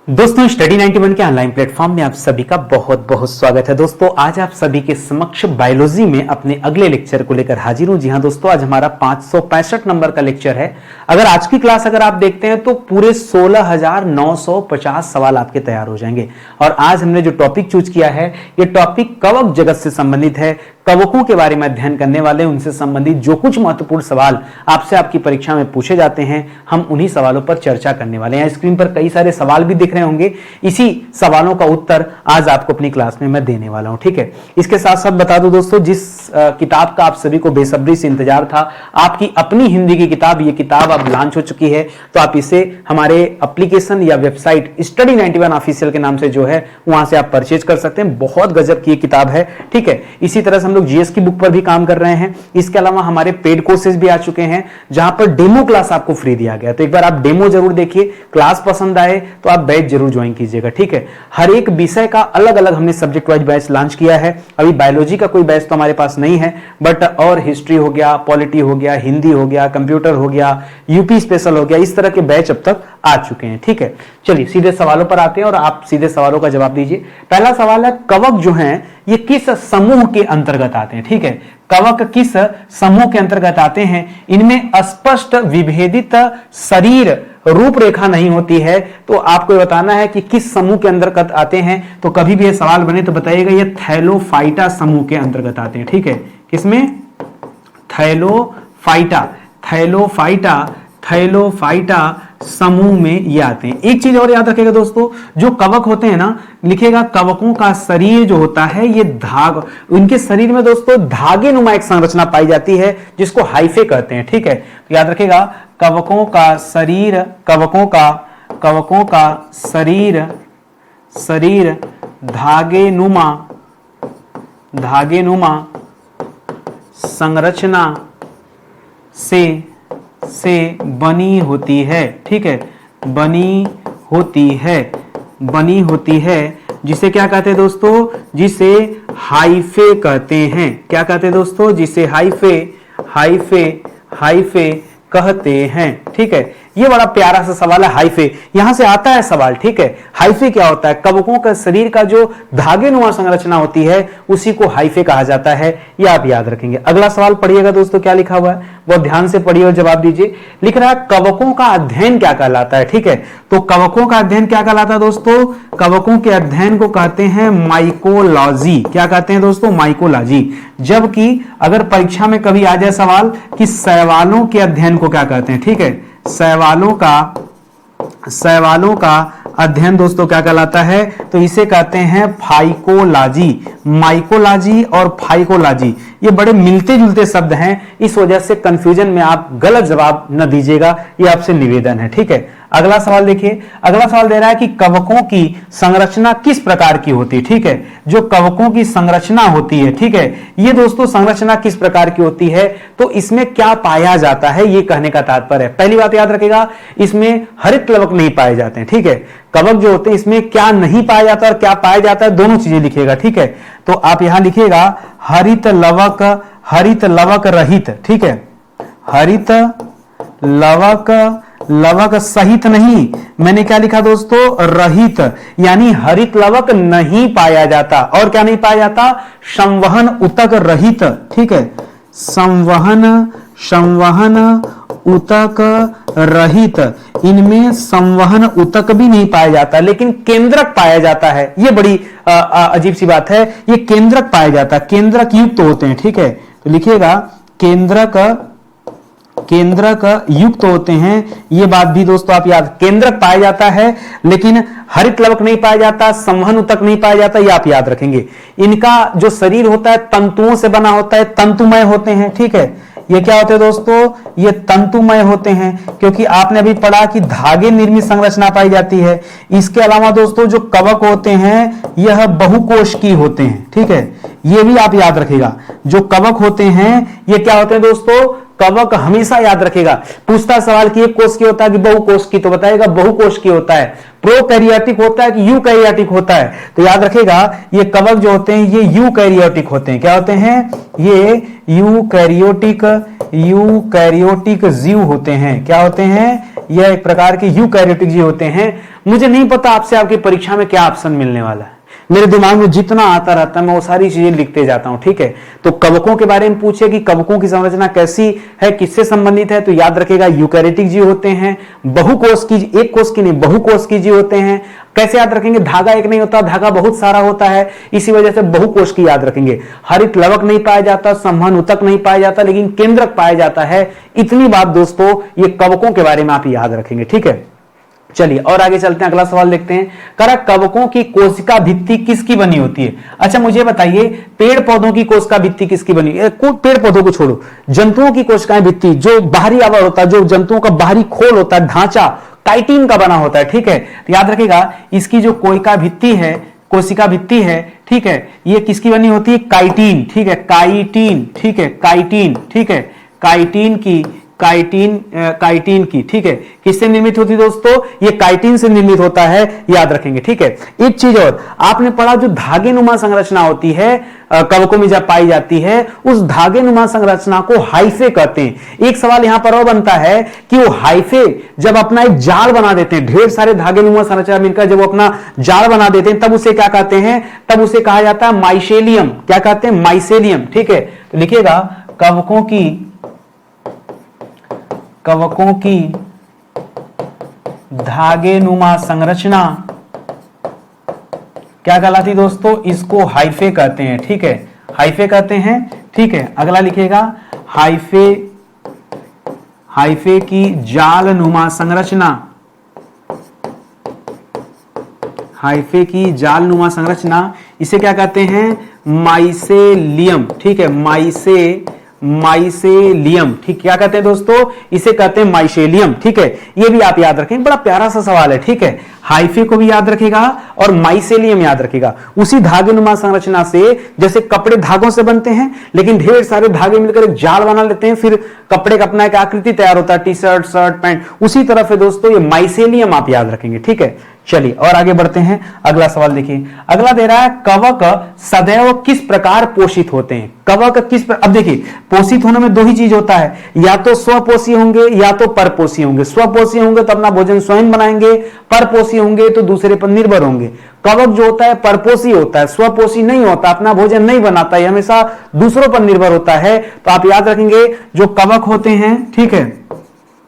दोस्तों स्टडी 91 के online platform में आप सभी का बहुत बहुत स्वागत है। दोस्तों आज आप सभी के समक्ष बायोलॉजी में अपने अगले लेक्चर को लेकर हाजिर हूं। जी हां दोस्तों, आज हमारा 565 नंबर का लेक्चर है। अगर आज की क्लास अगर आप देखते हैं तो पूरे 16,950 सवाल आपके तैयार हो जाएंगे। और आज हमने जो टॉपिक चूज किया है, ये टॉपिक कवक जगत से संबंधित है। कवकों के बारे में अध्ययन करने वाले, उनसे संबंधित जो कुछ महत्वपूर्ण सवाल आपसे आपकी परीक्षा में पूछे जाते हैं, हम उन्हीं सवालों पर चर्चा करने वाले हैं। स्क्रीन पर कई सारे सवाल भी दिख रहे होंगे, इसी सवालों का उत्तर आज आपको अपनी क्लास में मैं देने वाला हूं। ठीक है, इसके साथ साथ बता दूं दोस्तों, जिस किताब का आप सभी को बेसब्री से इंतजार था, आपकी अपनी हिंदी की किताब, ये किताब अब लॉन्च हो चुकी है। तो आप इसे हमारे एप्लीकेशन या वेबसाइट स्टडी 91 ऑफिशियल के नाम से जो है वहां से आप परचेज कर सकते हैं। बहुत गजब की किताब है। ठीक है, इसी तरह से हम लोग जीएस की बुक पर भी काम कर रहे हैं। इसके अलावा हमारे पेड कोर्सेज भी आ चुके हैं, जहां पर डेमो क्लास आपको फ्री दिया गया। तो एक बार आप डेमो जरूर देखिए, क्लास पसंद आए तो आप बैच जरूर ज्वाइन कीजिएगा। ठीक है, हर एक विषय का अलग अलग हमने सब्जेक्ट वाइज बैच लॉन्च किया है। अभी बायोलॉजी का कोई बैच तो हमारे पास नहीं है, बट और हिस्ट्री हो गया, पॉलिटी हो गया, हिंदी हो गया, कंप्यूटर हो गया, यूपी स्पेशल हो गया, इस तरह के बैच अब तक आ चुके हैं। ठीक है, चलिए सीधे सवालों पर आते हैं और आप सीधे सवालों का जवाब दीजिए। पहला सवाल है, कवक जो हैं ये किस समूह के अंतर्गत आते हैं? ठीक है, कवक किस समूह के अंतर्गत आते हैं? इनमें स्पष्ट विभेदित शरीर रूपरेखा नहीं होती है। तो आपको बताना है कि किस समूह के अंतर्गत आते हैं। तो कभी भी ये सवाल बने तो बताइएगा ये थैलोफाइटा समूह के अंतर्गत आते हैं। ठीक है, किसमें? थैलोफाइटा, थैलोफाइटा, थैलोफाइटा समूह में ये आते हैं। एक चीज और याद रखिएगा दोस्तों, जो कवक होते हैं ना, लिखिएगा कवकों का शरीर जो होता है ये उनके शरीर में दोस्तों धागे नुमा एक संरचना पाई जाती है, जिसको हाइफे कहते हैं। ठीक है, तो याद रखिएगा कवकों का शरीर, कवकों का शरीर धागे नुमा संरचना से बनी होती है। ठीक है, बनी होती है, जिसे क्या कहते हैं दोस्तों? जिसे हाइफे कहते हैं। क्या कहते हैं दोस्तों? जिसे हाइफे कहते हैं। ठीक है, ये बड़ा प्यारा सा सवाल है। हाइफे यहां से आता है सवाल। ठीक है, हाइफे क्या होता है? कवकों का शरीर का जो धागे नुमा संरचना होती है उसी को हाइफे कहा जाता है। ये आप याद रखेंगे। अगला सवाल पढ़िएगा दोस्तों, क्या लिखा हुआ है वो ध्यान से पढ़िए और जवाब दीजिए। लिख रहा है कवकों का अध्ययन क्या कहलाता है? ठीक है, तो कवकों का अध्ययन क्या कहलाता है दोस्तों? कवकों के अध्ययन को कहते हैं माइकोलॉजी। क्या कहते हैं दोस्तों? माइकोलॉजी। जबकि अगर परीक्षा में कभी आ जाए सवाल कि शैवालों के अध्ययन को क्या कहते हैं? ठीक है, शैवालों का अध्ययन दोस्तों क्या कहलाता है? तो इसे कहते हैं फाइकोलॉजी। माइकोलॉजी और फाइकोलॉजी ये बड़े मिलते जुलते शब्द हैं, इस वजह से कंफ्यूजन में आप गलत जवाब न दीजिएगा, ये आपसे निवेदन है। ठीक है, अगला सवाल देखिए। अगला सवाल दे रहा है कि कवकों की संरचना किस प्रकार की होती है? ठीक है, जो कवकों की संरचना होती है, ठीक है, ये दोस्तों संरचना किस प्रकार की होती है? तो इसमें क्या पाया जाता है, ये कहने का तात्पर्य है। पहली बात याद रखिएगा, इसमें हरित लवक नहीं पाए जाते हैं। ठीक है, कवक जो होते हैं इसमें क्या नहीं पाया जाता और क्या पाया जाता है, दोनों चीजें लिखिएगा। ठीक है, तो आप यहां लिखिएगा हरित लवक रहित। ठीक है, हरित लवक सहित नहीं, मैंने क्या लिखा दोस्तों? रहित, यानी हरित लवक नहीं पाया जाता। और क्या नहीं पाया जाता? संवहन ऊतक रहित। ठीक है, संवहन ऊतक रहित, इनमें संवहन ऊतक भी नहीं पाया जाता, लेकिन केंद्रक पाया जाता है। ये बड़ी अजीब सी बात है, ये केंद्रक पाया जाता है, केंद्रक युक्त होते हैं। ठीक है, तो लिखिएगा केंद्रक युक्त होते हैं। ये बात भी दोस्तों आप याद, केंद्रक पाया जाता है लेकिन हरित लवक नहीं पाया जाता, संवहन ऊतक नहीं पाया जाता, ये आप याद रखेंगे। इनका जो शरीर होता है तंतुओं से बना होता है, तंतुमय होते हैं। ठीक है, ये क्या होते हैं दोस्तों? ये तंतुमय होते हैं, क्योंकि आपने अभी पढ़ा कि धागे निर्मित संरचना पाई जाती है। इसके अलावा दोस्तों जो कवक होते हैं यह बहुकोश की होते हैं। ठीक है, ये भी आप याद रखिएगा। जो कवक होते हैं ये क्या होते हैं दोस्तों? कवक हमेशा याद रखेगा। पूछता सवाल कि एक कोश की होता है कि बहुकोश की, तो बताएगा बहुकोश की होता है। प्रोकैरियोटिक होता है कि यूकैरियोटिक होता है? तो याद रखेगा ये कवक जो होते हैं ये यूकैरियोटिक होते हैं। क्या होते हैं? ये यूकैरियोटिक जीव होते हैं। क्या होते हैं? यह एक प्रकार के यूकैरियोटिक जीव होते हैं। मुझे नहीं पता आपसे आपकी परीक्षा में क्या ऑप्शन मिलने वाला है, मेरे दिमाग में जितना आता रहता है मैं वो सारी चीजें लिखते जाता हूं, ठीक है। तो कवकों के बारे में पूछे कि कवकों की संरचना कैसी है, किससे संबंधित है, तो याद रखेगा यूकैरियोटिक जीव होते हैं, बहुकोष की, एक कोष की नहीं बहुकोष की जीव होते हैं। कैसे याद रखेंगे, धागा एक नहीं होता, धागा बहुत सारा होता है, इसी वजह से बहुकोष की याद रखेंगे। हरित लवक नहीं पाया जाता, संवहन ऊतक नहीं पाया जाता, लेकिन केंद्रक पाया जाता है। इतनी बात दोस्तों ये कवकों के बारे में आप याद रखेंगे, ठीक है। चलिए और आगे चलते हैं, अगला सवाल देखते हैं। करा कवकों की कोशिका भित्ति किसकी बनी होती है? अच्छा मुझे बताइए, पेड़ पौधों की कोशिका भित्ति किसकी बनी? पेड़ पौधों को छोड़ो, जंतुओं की कोशिकाएं भित्ति, जो बाहरी आवरण होता है, जो जंतुओं का बाहरी खोल होता है, ढांचा काइटिन का बना होता है, ठीक है। तो याद रखिएगा इसकी जो कोशिका भित्ति है, कोशिका भित्ति है, ठीक है, ये किसकी बनी होती है? काइटिन, ठीक है, काइटिन, ठीक है, काइटिन, ठीक है, काइटिन की, काइटिन की, ठीक है। किससे निर्मित होती है दोस्तों? ये काइटिन से निर्मित होता है, याद रखेंगे, ठीक है। एक चीज और आपने पढ़ा, जो धागे नुमा संरचना होती है कवकों में जब पाई जाती है, उस धागे नुमा संरचना को हाइफे कहते हैं। एक सवाल यहां पर और बनता है कि वो हाइफे जब अपना एक जाल बना देते हैं, ढेर सारे धागे नुमा संरचना मिलकर जब वो अपना जाल बना देते हैं, तब उसे क्या कहते हैं? तब उसे कहा जाता है माइसेलियम। क्या कहते हैं? माइसेलियम, ठीक है। तो लिखिएगा कवकों की धागे नुमा संरचना क्या कहलाती दोस्तों? इसको हाइफे कहते हैं, ठीक है, हाइफे कहते हैं, ठीक है। अगला लिखिएगा हाइफे की जाल नुमा संरचना, हाइफे की जाल नुमा संरचना, इसे क्या कहते हैं? माइसेलियम, ठीक है, माइसेलियम, ठीक, क्या कहते हैं दोस्तों? इसे कहते हैं माइसेलियम, ठीक है। ये भी आप याद रखेंगे, बड़ा प्यारा सा सवाल है, ठीक है। हाइफे को भी याद रखेगा और माइसेलियम याद रखेगा। उसी धागे नुमा संरचना से, जैसे कपड़े धागों से बनते हैं, लेकिन ढेर सारे धागे मिलकर एक जाल बना लेते हैं, फिर कपड़े का अपना एक आकृति तैयार होता है, टी शर्ट, शर्ट, पैंट, उसी तरह से दोस्तों ये माइसेलियम आप याद रखेंगे, ठीक है। चलिए और आगे बढ़ते हैं, अगला सवाल देखिए। अगला दे रहा है, कवक सदैव किस प्रकार पोषित होते हैं? कवक अब देखिए, पोषित होने में दो ही चीज होता है, या तो स्वपोषी होंगे या तो परपोषी होंगे। स्वपोषी होंगे तो अपना भोजन स्वयं बनाएंगे, परपोषी होंगे तो दूसरे पर निर्भर होंगे। कवक जो होता है परपोषी होता है, स्वपोषी नहीं होता, अपना भोजन नहीं बनाता है, हमेशा दूसरों पर निर्भर होता है। तो आप याद रखेंगे जो कवक होते हैं, ठीक है,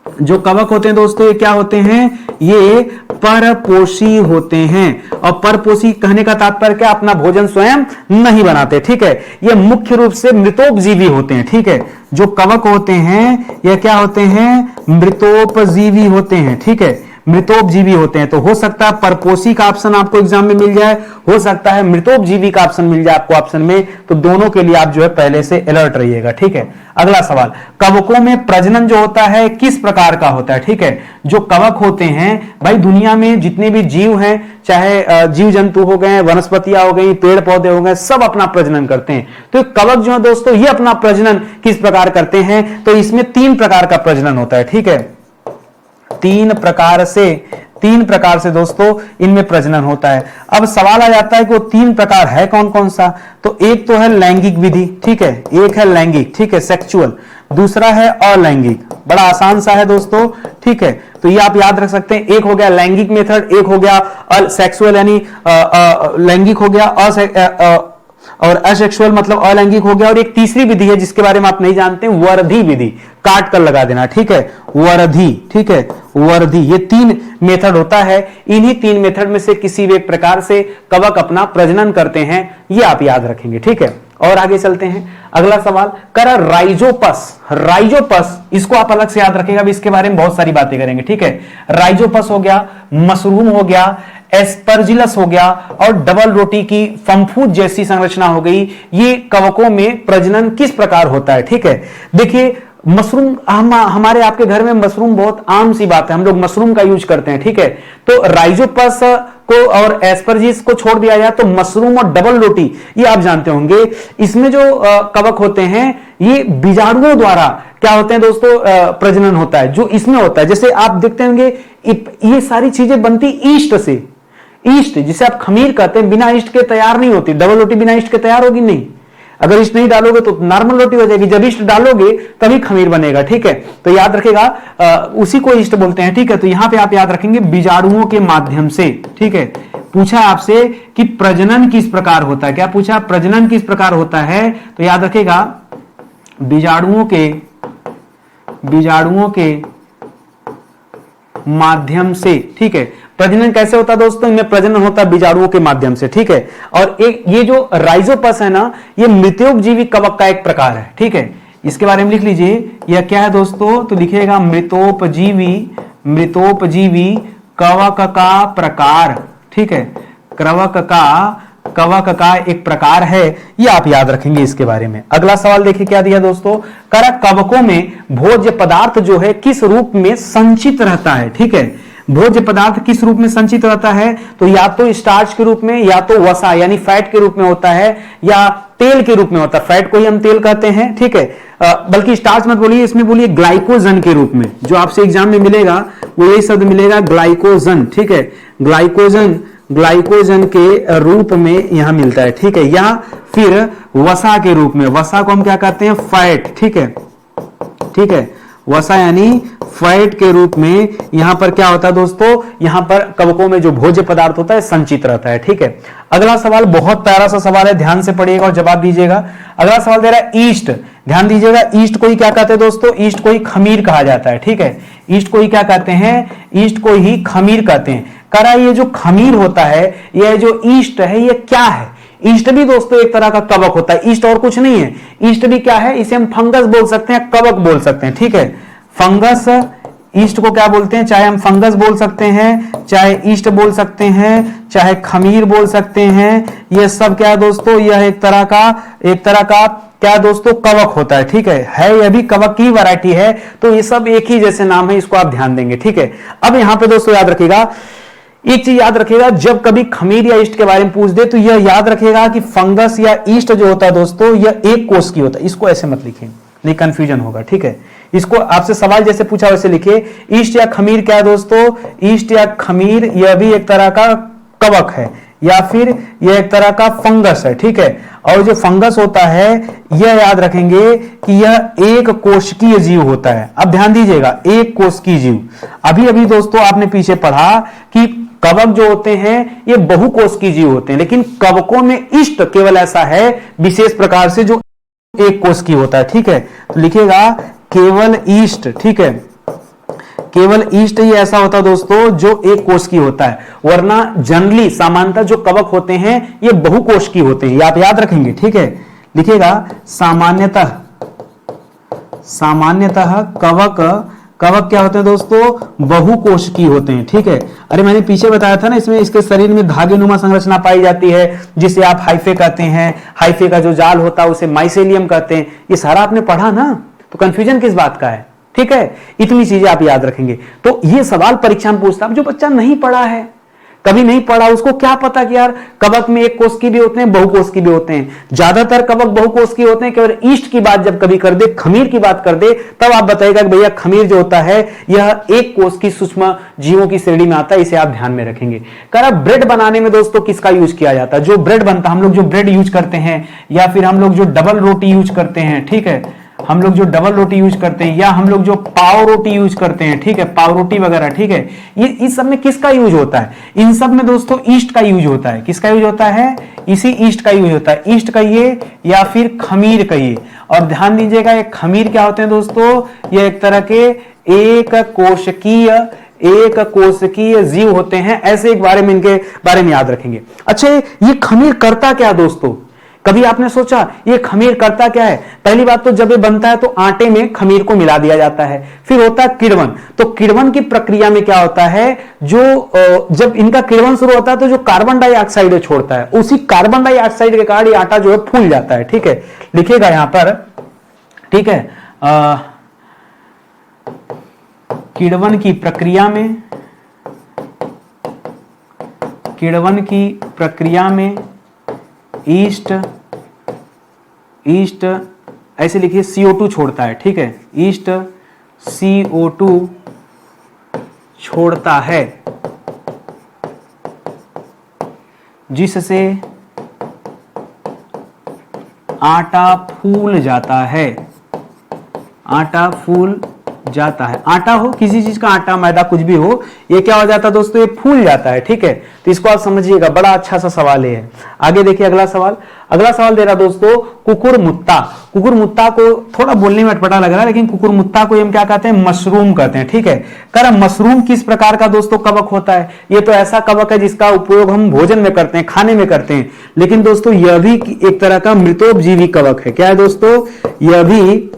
जो कवक होते हैं दोस्तों ये क्या होते हैं? ये परपोषी होते हैं। और परपोषी कहने का तात्पर्य क्या? अपना भोजन स्वयं नहीं बनाते, ठीक है। ये मुख्य रूप से मृतोपजीवी होते हैं, ठीक है। जो कवक होते हैं ये क्या होते हैं? मृतोपजीवी होते हैं, ठीक है, मृतोपजीवी होते हैं। तो हो सकता है परपोषी का ऑप्शन आपको एग्जाम में मिल जाए, हो सकता है मृतोपजीवी का ऑप्शन मिल जाए आपको ऑप्शन में। तो दोनों के लिए आप जो है पहले से अलर्ट रहिएगा, ठीक है। अगला सवाल, कवकों में प्रजनन जो होता है किस प्रकार का होता है? ठीक है, जो कवक होते हैं भाई, दुनिया में जितने भी जीव हैं, चाहे जीव जंतु हो गए, वनस्पतियां हो गई, पेड़ पौधे हो गए, सब अपना प्रजनन करते हैं। तो कवक जो है दोस्तों, ये अपना प्रजनन किस प्रकार करते हैं? तो इसमें 3 प्रकार का प्रजनन होता है, ठीक है। तीन प्रकार से दोस्तों इनमें प्रजनन होता है। अब सवाल आ जाता है कि वो 3 प्रकार है कौन कौन सा? तो एक तो है लैंगिक विधि, ठीक है, एक है लैंगिक, ठीक है, सेक्सुअल, दूसरा है अलैंगिक। बड़ा आसान सा है दोस्तों, ठीक है। तो ये आप याद रख सकते हैं, एक हो गया लैंगिक मेथड, एक हो गया सेक्सुअल यानी लैंगिक हो गया, और असेक्सुअल मतलब अलैंगिक हो गया। और एक तीसरी विधि है जिसके बारे में आप नहीं जानते, वर्धी विधि, काट कर लगा देना, ठीक है, वर्धी, ठीक है, वर्धी। ये 3 मेथड होता है, इन्हीं 3 मेथड में से किसी भी एक प्रकार से कवक अपना प्रजनन करते हैं, ये आप याद रखेंगे, ठीक है। और आगे चलते हैं, अगला सवाल, कर राइजोपस, इसको आप अलग से याद रखेगा, इसके बारे में बहुत सारी बातें करेंगे, ठीक है। राइजोपस हो गया, मशरूम हो गया, एस्परजिलस हो गया, और डबल रोटी की फम्फूद जैसी संरचना हो गई। ये कवकों में प्रजनन किस प्रकार होता है, ठीक है। देखिए मशरूम, हमारे आपके घर में मशरूम बहुत आम सी बात है, हम लोग मशरूम का यूज करते हैं, ठीक है। तो राइजोपस को और एस्परजिलस को छोड़ दिया जाए तो मशरूम और डबल रोटी ये आप जानते होंगे। इसमें जो कवक होते हैं ये बीजाणुओं द्वारा क्या होते हैं दोस्तों, प्रजनन होता है जो इसमें होता है। जैसे आप देखते होंगे ये सारी चीजें बनती ईस्ट से, ईस्ट जिसे आप खमीर कहते हैं, बिना ईस्ट के तैयार नहीं होती। डबल रोटी बिना ईस्ट के तैयार होगी नहीं, अगर ईस्ट नहीं डालोगे तो नॉर्मल रोटी हो जाएगी, जब ईस्ट डालोगे तभी खमीर बनेगा, ठीक है। तो याद रखेगा उसी को ईस्ट बोलते हैं, ठीक है। तो यहां पे आप याद रखेंगे बीजाणुओं के माध्यम से, ठीक है। पूछा आपसे कि प्रजनन किस प्रकार होता है, क्या पूछा, प्रजनन किस प्रकार होता है, तो याद रखेगा बीजाणुओं के माध्यम से, ठीक है। प्रजनन कैसे होता है दोस्तों, इनमें प्रजनन होता है बीजाणुओं के माध्यम से, ठीक है। और एक ये जो राइजोपस है ना, ये मृतोपजीवी कवक का एक प्रकार है, ठीक है। इसके बारे में लिख लीजिए, यह क्या है दोस्तों, तो लिखिएगा मृतोपजीवी कवक का प्रकार, ठीक है। कवक का एक प्रकार है, ये आप याद रखेंगे इसके बारे में। अगला सवाल देखिए क्या दिया दोस्तों, कवकों में भोज्य पदार्थ जो है किस रूप में संचित रहता है, ठीक है। भोज्य पदार्थ किस रूप में संचित रहता है, तो या तो स्टार्च के रूप में, या तो वसा यानी फैट के रूप में होता है, या तेल के रूप में होता है। फैट को ही हम तेल कहते हैं, ठीक है। बल्कि स्टार्च मत बोलिए, इसमें बोलिए ग्लाइकोजन के रूप में। जो आपसे एग्जाम में मिलेगा वो यही शब्द मिलेगा, ग्लाइकोजन, ठीक है। ग्लाइकोजन के रूप में यहां मिलता है, ठीक है। या फिर वसा के रूप में, वसा को हम क्या कहते हैं, फैट, ठीक है, ठीक है। वसा यानी फैट के रूप में यहां पर क्या होता है दोस्तों, यहां पर कवकों में जो भोज्य पदार्थ होता है संचित रहता है, ठीक है। अगला सवाल बहुत प्यारा सा सवाल है, ध्यान से पढ़िएगा और जवाब दीजिएगा। अगला सवाल दे रहा है ईस्ट, ध्यान दीजिएगा। ईस्ट को ही क्या कहते हैं दोस्तों, ईस्ट को ही खमीर कहा जाता है, ठीक है। ईस्ट को ही क्या कहते हैं, ईस्ट को ही खमीर कहते हैं। कह रहा है ये जो खमीर होता है, यह जो ईस्ट है, ये क्या है। ईस्ट भी दोस्तों एक तरह का कवक होता है, ईस्ट और कुछ नहीं है। ईस्ट भी क्या है, इसे हम फंगस बोल सकते हैं, कवक बोल सकते हैं, ठीक है। फंगस, ईस्ट को क्या बोलते हैं, चाहे हम फंगस बोल सकते हैं, चाहे ईस्ट बोल सकते हैं, चाहे खमीर बोल सकते हैं। ये सब क्या है दोस्तों, यह एक तरह का क्या दोस्तों, कवक होता है, ठीक है। यह भी कवक की वैरायटी है। तो ये सब एक ही जैसे नाम है, इसको आप ध्यान देंगे, ठीक है। अब यहां पे दोस्तों याद रखिएगा, एक चीज याद रखिएगा, जब कभी खमीर या ईस्ट के बारे में पूछ दे तो यह याद रखिएगा कि फंगस या ईस्ट जो होता है दोस्तों, यह एक कोष की होता है। इसको ऐसे मत लिखिए, नहीं कंफ्यूजन होगा, ठीक है। इसको आपसे सवाल जैसे पूछा वैसे लिखिए। ईस्ट या खमीर क्या है दोस्तों, ईस्ट या खमीर यह भी एक तरह का कवक है, या फिर यह एक तरह का फंगस है, ठीक है। और जो फंगस होता है, यह याद रखेंगे कि यह एक कोशिकीय जीव होता है। अब ध्यान दीजिएगा, एक कोशिकीय जीव। अभी अभी दोस्तों आपने पीछे पढ़ा कि कवक जो होते हैं ये बहुकोशिकीय जीव होते हैं, लेकिन कवकों में ईस्ट केवल ऐसा है विशेष प्रकार से जो एक कोशिकीय होता है, ठीक है। तो लिखिएगा केवल ईस्ट, ठीक है। केवल ईस्ट ही ऐसा होता है दोस्तों जो एक कोश की होता है, वरना जनरली सामान्यतः जो कवक होते हैं ये बहुकोश की होते हैं, ये आप याद रखेंगे, ठीक है। लिखिएगा सामान्यतः कवक क्या होते हैं दोस्तों, बहुकोशिकीय होते हैं, ठीक है। अरे मैंने पीछे बताया था ना, इसमें इसके शरीर में धागे नुमा संरचना पाई जाती है, जिसे आप हाइफे कहते हैं। हाइफे का जो जाल होता है उसे माइसेलियम कहते हैं। ये सारा आपने पढ़ा ना, तो कंफ्यूजन किस बात का है, ठीक है। इतनी चीजें आप याद रखेंगे। तो ये सवाल परीक्षा में पूछता है, जो बच्चा नहीं पढ़ा है, कभी नहीं पढ़ा, उसको क्या पता कि यार कवक में एक कोश की भी होते हैं, बहुकोश की भी होते हैं। ज्यादातर कवक बहुकोश की होते हैं। केवल ईस्ट की बात जब कभी कर दे, खमीर की बात कर दे, तब आप बताएगा कि भैया खमीर जो होता है यह एक कोश की सूक्ष्म जीवों की श्रेणी में आता है, इसे आप ध्यान में रखेंगे। करा ब्रेड बनाने में दोस्तों किसका यूज किया जाता है, जो ब्रेड बनता है, हम लोग जो ब्रेड यूज करते हैं, या फिर हम लोग जो डबल रोटी यूज करते हैं, ठीक है, हम लोग जो डबल रोटी यूज करते हैं, या हम लोग जो पाव रोटी यूज करते हैं, ठीक है, पाव रोटी वगैरह, ठीक है, ये इस सब में किसका यूज होता है, इन सब में दोस्तों ईस्ट का यूज होता है। किसका यूज होता है, इसी ईस्ट का यूज होता है। ईस्ट कहिए या फिर खमीर कहिए। और ध्यान दीजिएगा ये खमीर क्या होते हैं दोस्तों, ये एक तरह के एक कोशिकीय जीव होते हैं। ऐसे एक बारे में, इनके बारे में याद रखेंगे। अच्छा, ये खमीर करता क्या दोस्तों, कभी आपने सोचा ये खमीर करता क्या है। पहली बात तो जब ये बनता है तो आटे में खमीर को मिला दिया जाता है, फिर होता है किण्वन। तो किण्वन की प्रक्रिया में क्या होता है, जो जब इनका किण्वन शुरू होता है तो जो कार्बन डाइऑक्साइड छोड़ता है, उसी कार्बन डाइऑक्साइड के कारण ये आटा जो है फूल जाता है, ठीक है। लिखिएगा यहां पर, ठीक है, किण्वन की प्रक्रिया में ईस्ट ऐसे लिखिए CO2 छोड़ता है, ठीक है। ईस्ट CO2 छोड़ता है, जिससे आटा फूल जाता है, आटा फूल जाता है। आटा हो, किसी चीज का आटा मैदा कुछ भी हो, ये क्या हो जाता है दोस्तों, ये फूल जाता है। ठीक है, तो इसको आप समझिएगा, बड़ा अच्छा सा सवाल है। आगे देखिए अगला सवाल। अगला सवाल दे रहा दोस्तों, कुकुरमुत्ता। कुकुरमुत्ता को थोड़ा बोलने में अटपटा लग रहा है, लेकिन कुकुरमुत्ता को हम क्या कहते हैं, मशरूम कहते हैं। ठीक है, कर मशरूम किस प्रकार का दोस्तों कवक होता है? ये तो ऐसा कवक है जिसका उपयोग हम भोजन में करते हैं, खाने में करते हैं, लेकिन दोस्तों यह भी एक तरह का मृतोपजीवी कवक है। क्या है दोस्तों, यह भी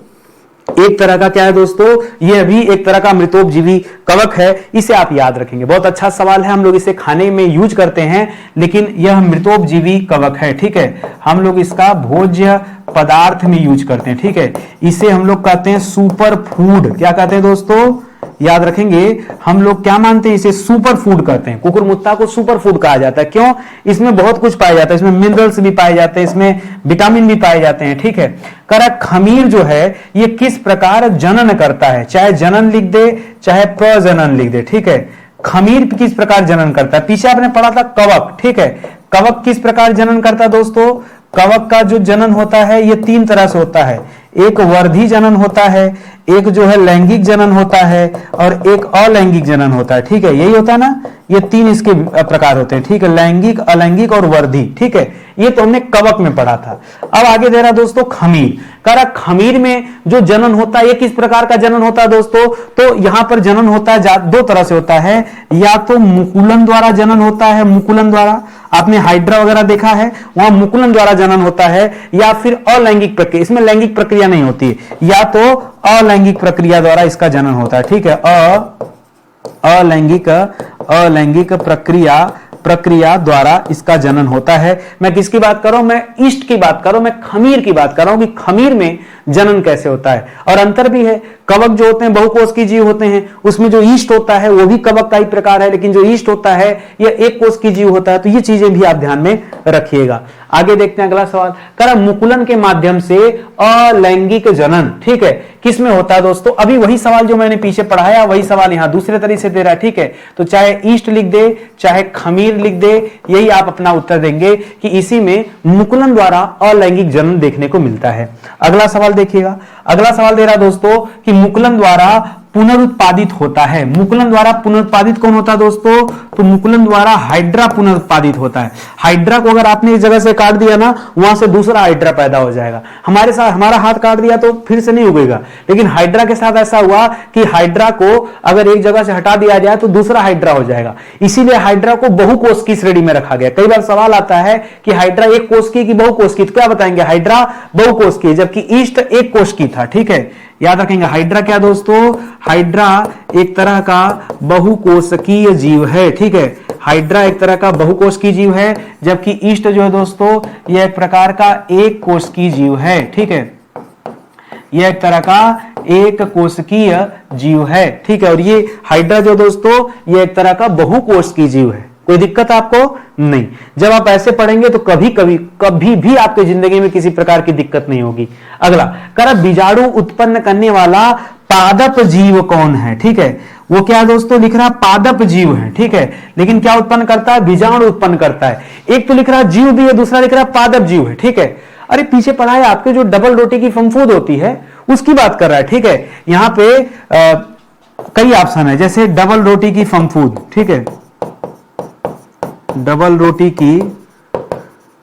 एक तरह का क्या है दोस्तों, यह भी एक तरह का मृतोपजीवी कवक है। इसे आप याद रखेंगे, बहुत अच्छा सवाल है। हम लोग इसे खाने में यूज करते हैं, लेकिन यह मृतोपजीवी कवक है। ठीक है, हम लोग इसका भोज्य पदार्थ में यूज करते हैं। ठीक है, इसे हम लोग कहते हैं सुपर फूड। क्या कहते हैं दोस्तों, याद रखेंगे, हम लोग क्या मानते हैं, इसे सुपर फूड कहते हैं। कुकुरमुत्ता को सुपर फूड कहा जाता है। क्यों? इसमें बहुत कुछ पाया जाता है, इसमें मिनरल्स भी पाए जाते हैं, इसमें विटामिन भी पाए जाते हैं। ठीक है, करा खमीर जो है ये किस प्रकार जनन करता है? चाहे जनन लिख दे चाहे प्रजनन लिख दे। ठीक है, खमीर किस प्रकार जनन करता है? पीछे आपने पढ़ा था कवक। ठीक है, कवक किस प्रकार जनन करता है दोस्तों? कवक का जो जनन होता है ये 3 तरह से होता है। एक वर्धी जनन होता है, एक जो है लैंगिक जनन होता है, और एक अलैंगिक जनन होता है। ठीक है, यही होता है ना, ये 3 इसके प्रकार होते हैं। ठीक है, लैंगिक, अलैंगिक और वर्धी। ठीक है, ये तो हमने कवक में पढ़ा था। अब आगे दे रहा दोस्तों खमीर। कह रहा खमीर में जो जनन होता है ये किस प्रकार का जनन होता है दोस्तों? तो यहां पर जनन होता है 2 तरह से होता है, या तो मुकुलन द्वारा जनन होता है, मुकुलन द्वारा, आपने हाइड्रा वगैरह देखा है, वहां मुकुलन द्वारा जनन होता है, या फिर अलैंगिक प्रक्रिया, इसमें लैंगिक प्रक्रिया नहीं होती, या तो अलैंगिक प्रक्रिया द्वारा इसका जनन होता है। ठीक है, अलैंगिक प्रक्रिया द्वारा इसका जनन होता है। मैं किसकी बात कर रहा हूं? मैं ईस्ट की बात कर रहा हूं, मैं खमीर की बात कर रहा हूं कि खमीर में जनन कैसे होता है। और अंतर भी है, कवक जो होते हैं बहुकोश की जीव होते हैं, उसमें जो ईस्ट होता है वो भी कवक का ही प्रकार है, लेकिन जो ईस्ट होता है यह एक कोश की जीव होता है। तो ये चीजें भी आप ध्यान में रखिएगा। आगे देखते हैं अगला सवाल। कह मुकुलन के माध्यम से अलैंगिक जनन, ठीक है, किस में होता है दोस्तों? अभी वही सवाल जो मैंने पीछे पढ़ाया वही सवाल यहां दूसरे तरीके से दे रहा है। ठीक है, तो चाहे ईस्ट लिख दे चाहे खमीर लिख दे, यही आप अपना उत्तर देंगे कि इसी में मुकुलन द्वारा अलैंगिक जनन देखने को मिलता है। अगला सवाल देखिएगा। अगला सवाल दे रहा दोस्तों कि मुकुलन द्वारा पुनरुत्पादित होता है। मुकुलन द्वारा पुनरुत्पादित कौन होता है दोस्तों? तो मुकुलन द्वारा हाइड्रा पुनरुत्पादित होता है। हाइड्रा को अगर आपने इस जगह से काट दिया ना, वहां से दूसरा हाइड्रा पैदा हो जाएगा। हमारे साथ हमारा हाथ काट दिया तो फिर से नहीं उगेगा, लेकिन हाइड्रा के साथ ऐसा हुआ कि हाइड्रा को अगर एक जगह से हटा दिया जाए तो दूसरा हाइड्रा हो जाएगा। इसीलिए हाइड्रा को बहुकोश की श्रेणी में रखा गया। कई बार सवाल आता है कि हाइड्रा एक कोश की कि बहुकोश की, तो क्या बताएंगे? हाइड्रा बहुकोश की, जबकि ईस्ट एक कोश की था। ठीक है, याद रखेंगे। हाइड्रा क्या दोस्तों? हाइड्रा एक तरह का बहुकोशिकीय जीव है। ठीक है, हाइड्रा एक तरह का बहुकोशिकीय जीव है, जबकि ईस्ट जो है दोस्तों यह एक प्रकार का एक कोशिकीय जीव है। ठीक है, यह एक तरह का एक कोशिकीय जीव है। ठीक है, और ये हाइड्रा जो दोस्तों यह एक तरह का बहुकोशिकीय जीव है। कोई दिक्कत आपको नहीं। जब आप ऐसे पढ़ेंगे तो कभी भी आपकी जिंदगी में किसी प्रकार की दिक्कत नहीं होगी। अगला कर बीजाणु उत्पन्न करने वाला पादप जीव कौन है? ठीक है, वो क्या दोस्तों लिख रहा? पादप जीव है। ठीक है, लेकिन क्या उत्पन्न करता है? बीजाणु उत्पन्न करता है। एक तो लिख रहा जीव भी है, दूसरा लिख रहा पादप जीव है। ठीक है, अरे पीछे पढ़ा है आपके, जो डबल रोटी की फंफूद होती है उसकी बात कर रहा है। ठीक है, यहां पे कई ऑप्शन है, जैसे डबल रोटी की फंफूद। ठीक है, डबल रोटी की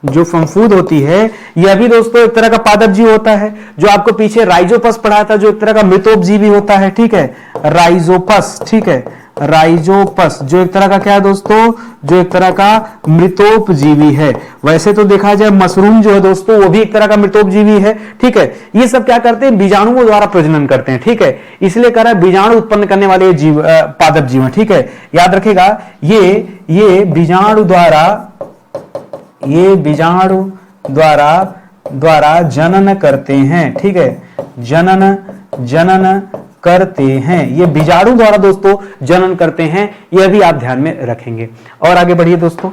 जो फंफूद होती है यह भी दोस्तों एक तरह का पादप जीव होता है। जो आपको पीछे राइजोपस पढ़ा था, जो एक तरह का मृतोपजीवी होता है। ठीक है, राइजोपस। ठीक है, राइजोपस जो एक तरह का क्या है दोस्तों? जो एक तरह का मृतोपजीवी है। वैसे तो देखा जाए मशरूम जो है दोस्तों वो भी एक तरह का मृतोपजीवी है। ठीक है, ये सब क्या करते हैं? बीजाणुओं द्वारा प्रजनन करते हैं। ठीक है, इसलिए कह रहा है बीजाणु उत्पन्न करने वाले जीव पादप जीव। ठीक है, याद रखेगा, ये बीजाणु द्वारा जनन करते हैं। ठीक है, जनन करते हैं, ये बीजाणु द्वारा दोस्तों जनन करते हैं। यह भी आप ध्यान में रखेंगे। और आगे बढ़िए दोस्तों,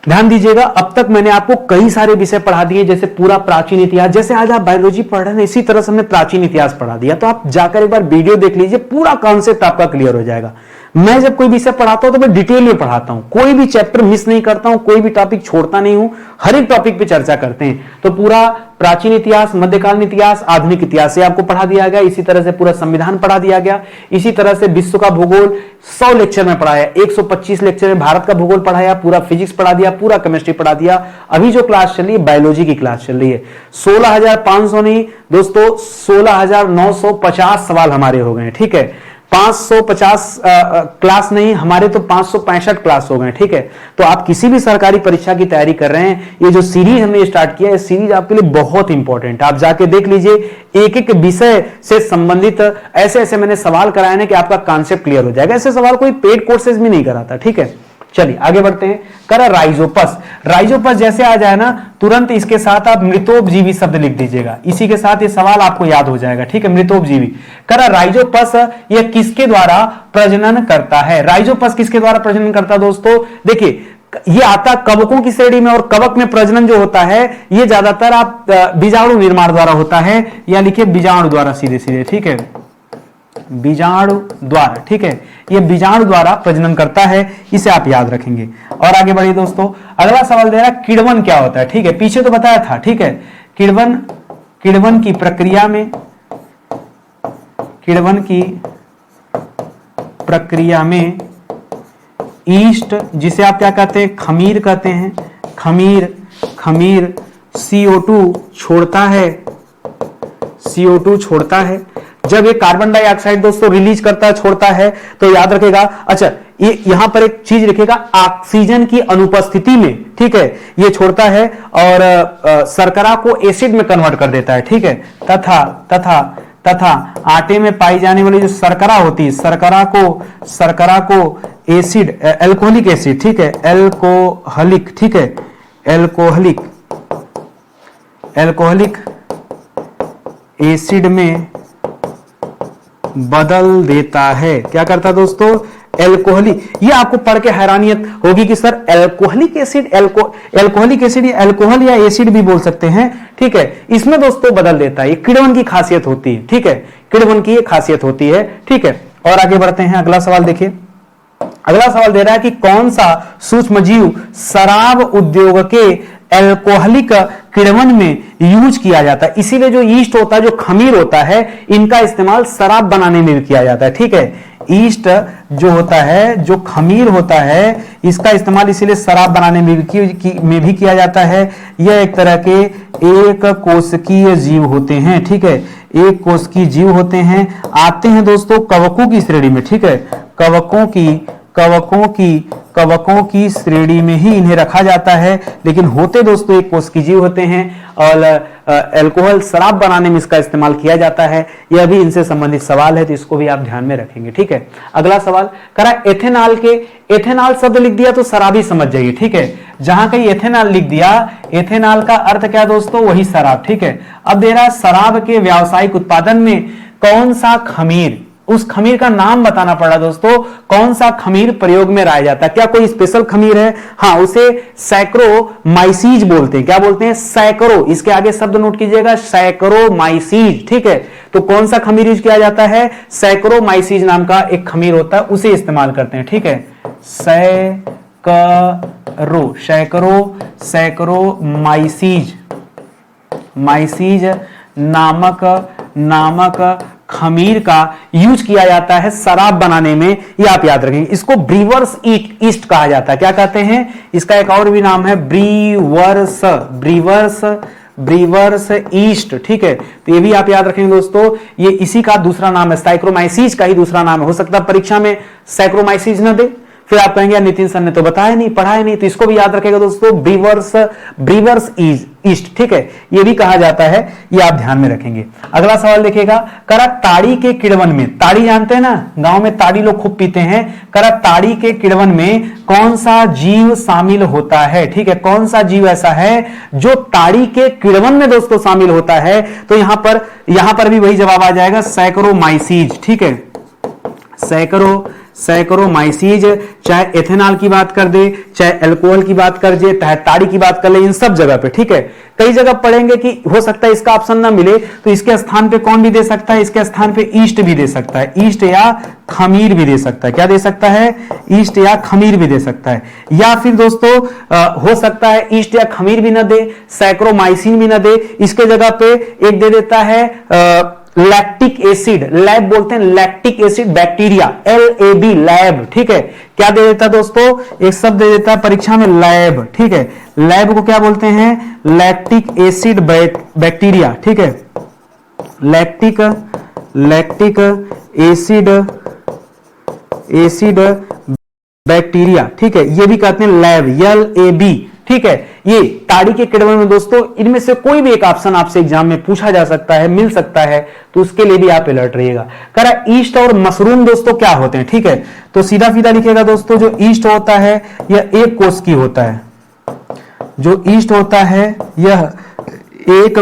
ध्यान दीजिएगा। अब तक मैंने आपको कई सारे विषय पढ़ा दिए, जैसे पूरा प्राचीन इतिहास। जैसे आज आप बायोलॉजी पढ़ रहे हैं, इसी तरह से हमने प्राचीन इतिहास पढ़ा दिया। तो आप जाकर एक बार वीडियो देख लीजिए, पूरा कॉन्सेप्ट आपका क्लियर हो जाएगा। मैं जब कोई विषय पढ़ाता हूं तो मैं डिटेल में पढ़ाता हूं, कोई भी चैप्टर मिस नहीं करता हूं, कोई भी टॉपिक छोड़ता नहीं हूं, हर एक टॉपिक पे चर्चा करते हैं। तो पूरा प्राचीन इतिहास, मध्यकालीन इतिहास, आधुनिक इतिहास से आपको पढ़ा दिया गया। इसी तरह से पूरा संविधान पढ़ा दिया गया। इसी तरह से विश्व का भूगोल 100 लेक्चर में पढ़ाया, 125 लेक्चर में भारत का भूगोल पढ़ाया, पूरा फिजिक्स पढ़ा दिया, पूरा केमिस्ट्री पढ़ा दिया। अभी जो क्लास चल रही है बायोलॉजी की क्लास चल रही है। 16,500 नहीं दोस्तों, 16,950 सवाल हमारे हो गए। ठीक है, 550 क्लास नहीं, हमारे तो 565 क्लास हो गए। ठीक है, तो आप किसी भी सरकारी परीक्षा की तैयारी कर रहे हैं, ये जो सीरीज हमने स्टार्ट किया है, सीरीज आपके लिए बहुत इंपॉर्टेंट है। आप जाके देख लीजिए, एक एक विषय से संबंधित ऐसे ऐसे मैंने सवाल कराए ना कि आपका कॉन्सेप्ट क्लियर हो जाएगा। ऐसे सवाल कोई पेड कोर्सेज में नहीं कराता। ठीक है, चलिए आगे बढ़ते हैं। करा राइजोपस, राइजोपस जैसे आ जाए ना, तुरंत इसके साथ आप मृतोपजीवी शब्द लिख दीजिएगा, इसी के साथ ये सवाल आपको याद हो जाएगा। ठीक है, मृतोपजीवी। करा राइजोपस यह किसके द्वारा प्रजनन करता है? राइजोपस किसके द्वारा प्रजनन करता है दोस्तों? देखिए, ये आता कवकों की श्रेणी में, और कवक में प्रजनन जो होता है ये ज्यादातर आप बीजाणु निर्माण द्वारा होता है, या लिखिए बीजाणु द्वारा सीधे सीधे। ठीक है, बीजाणु द्वारा। ठीक है, ये बीजाणु द्वारा प्रजनन करता है, इसे आप याद रखेंगे। और आगे बढ़िए दोस्तों, अगला सवाल दे रहा है किण्वन क्या होता है? ठीक है, पीछे तो बताया था। ठीक है, किण्वन की प्रक्रिया में, किण्वन की प्रक्रिया में ईस्ट, जिसे आप क्या कहते हैं? खमीर कहते हैं। खमीर CO2 छोड़ता है, CO2 छोड़ता है। जब ये कार्बन डाइऑक्साइड दोस्तों रिलीज करता है, छोड़ता है, तो याद रखेगा। अच्छा, ये यहां पर एक चीज लिखेगा, ऑक्सीजन की अनुपस्थिति में, ठीक है, ये छोड़ता है और शर्करा को एसिड में कन्वर्ट कर देता है। ठीक है, तथा आटे में पाई जाने वाली जो शर्करा होती है, शर्करा को एसिड, एल्कोहलिक एसिड, ठीक है, एल्कोहलिक, ठीक है, एल्कोहलिक एसिड में बदल देता है। क्या करता है दोस्तों? एल्कोहलिक। ये आपको पढ़ के हैरानियत होगी कि sir alcoholic acid, alcoholic acid या एल्कोहल या एसिड भी बोल सकते हैं। ठीक है, इसमें दोस्तों बदल देता है। ये किण्वन की खासियत होती है। ठीक है, किण्वन की ये खासियत होती है। ठीक है, और आगे बढ़ते हैं। अगला सवाल देखिए, अगला सवाल दे रहा है कि कौन सा सूक्ष्मजीव शराब उद्योग के एल्कोहलिक किण्वन में यूज किया जाता है? इसीलिए जो ईस्ट होता है, जो खमीर होता है, इनका इस्तेमाल शराब बनाने में भी किया जाता है। ठीक है, ईस्ट जो होता है, जो खमीर होता है, इसका इस्तेमाल इसीलिए शराब बनाने में भी किया जाता है। यह एक तरह के एक कोशिकीय जीव होते हैं। ठीक है, एक कोशिकीय जीव होते हैं, आते हैं दोस्तों कवकों की श्रेणी में। ठीक है, कवकों की श्रेणी में ही इन्हें रखा जाता है, लेकिन होते दोस्तों एक कोशिकीय जीव होते हैं, और अल्कोहल शराब बनाने में इसका इस्तेमाल किया जाता है। यह भी इनसे संबंधित सवाल है, तो इसको भी आप ध्यान में रखेंगे। ठीक है, अगला सवाल करा एथेनॉल के, एथेनॉल शब्द लिख दिया तो शराबी समझ जाइए। ठीक है, जहां कहीं एथेनॉल लिख दिया, एथेनॉल का अर्थ क्या दोस्तों? वही शराब। ठीक है, अब दे रहा है शराब के व्यावसायिक उत्पादन में कौन सा खमीर, उस खमीर का नाम बताना पड़ा दोस्तों। कौन सा खमीर प्रयोग में लाया जाता है? क्या कोई स्पेशल खमीर है? हाँ, उसे सैक्रोमाइसीज बोलते हैं। क्या बोलते हैं? सैकरो। इसके आगे शब्द नोट कीजिएगा, सैक्रोमाइसीज। ठीक है, तो कौन सा खमीर यूज किया जाता है? सैक्रोमाइसीज नाम का एक खमीर होता है, उसे इस्तेमाल करते हैं। ठीक है, सैक्रोमाइसीज नामक खमीर का यूज किया जाता है शराब बनाने में। ये आप याद रखेंगे। इसको ब्रीवर्स ईस्ट कहा जाता है। क्या कहते हैं? इसका एक और भी नाम है ब्रीवर्स ईस्ट। ठीक है, तो ये भी आप याद रखेंगे दोस्तों। ये इसी का दूसरा नाम है, साइक्रोमाइसीज का ही दूसरा नाम है। हो सकता है परीक्षा में साइक्रोमाइसीज न दे, फिर आप कहेंगे नितिन सर ने तो बताया नहीं, पढ़ाया नहीं, तो इसको भी याद रखेगा दोस्तों, ब्रीवर्स ईस्ट। ठीक है, ये भी कहा जाता है, ये आप ध्यान में रखेंगे। अगला सवाल देखिएगा, करा ताड़ी के किण्वन में, ताड़ी जानते हैं ना, गांव में ताड़ी लोग खूब पीते हैं। करा ताड़ी के किण्वन में कौन सा जीव शामिल होता है? ठीक है, कौन सा जीव ऐसा है जो ताड़ी के किण्वन में दोस्तों शामिल होता है? तो यहां पर भी वही जवाब आ जाएगा, सैक्रोमाइसीज। ठीक है, सैकरोमाइसीज, चाहे एथेनॉल की बात कर दे, चाहे अल्कोहल की बात कर दे, चाहे ताड़ी की बात कर ले, इन सब जगह पे, ठीक है। कई जगह पढ़ेंगे कि हो सकता है इसका ऑप्शन ना मिले, तो इसके स्थान पे कौन भी दे सकता है, इसके स्थान पे ईस्ट भी दे सकता है, ईस्ट या खमीर भी दे सकता है। क्या दे सकता है? ईस्ट या खमीर भी दे सकता है। या फिर दोस्तों हो सकता है ईस्ट या खमीर भी ना दे, सैक्रोमाइसिन भी ना दे, इसके जगह पे एक दे देता है लैक्टिक एसिड, लैब बोलते हैं, lactic acid bacteria, LAB, lab, ठीक है। क्या दे देता दोस्तों? एक शब्द दे देता है परीक्षा में, लैब, ठीक है। लैब को क्या बोलते हैं? लैक्टिक एसिड बैक्टीरिया, ठीक है। लैक्टिक एसिड बैक्टीरिया, ठीक है, ये भी कहते हैं लैब, LAB, ठीक है। ये ताड़ी के किण्वन में दोस्तों इनमें से कोई भी एक ऑप्शन आपसे एग्जाम में पूछा जा सकता है, मिल सकता है, तो उसके लिए भी आप अलर्ट रहिएगा। करा ईस्ट और मशरूम दोस्तों क्या होते हैं, ठीक है। तो सीधा सीधा लिखिएगा दोस्तों, जो ईस्ट होता है यह एक कोशिकीय होता है, जो ईस्ट होता है यह एक